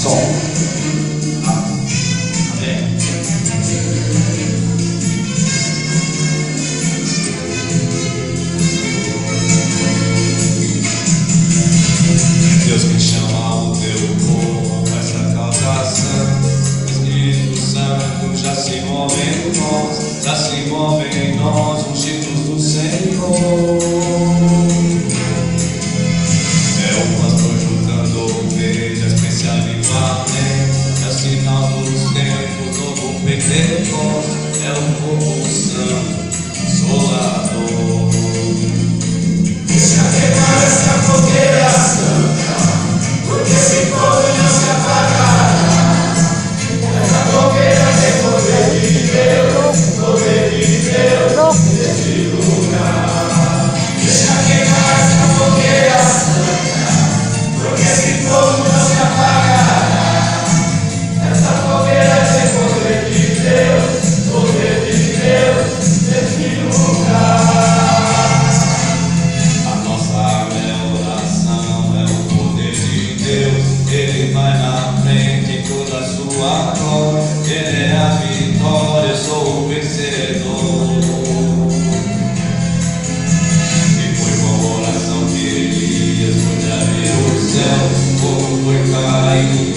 som. Amém. Deus que chama o teu povo com essa causa santa. Espírito Santo já se move em nós, já se move em nós, ungidos do Senhor. É o pastor juntando ovelhas, especialmente, é o sinal dos tempos, novo Pentecostes, é o povo santo, consolador. Deixa queimar essa fogueira santa, porque esse fogo não se apagará. Essa fogueira tem poder de Deus, poder de Deus nesse lugar. Deixa queimar essa fogueira santa, porque esse fogo não se apagará. Essa fogueira tem poder de Deus nesse lugar. Ele vai na frente em toda a sua glória. Ele é a vitória, eu sou o vencedor. E foi com a oração que Elias foi abrir o céu, o fogo foi caindo.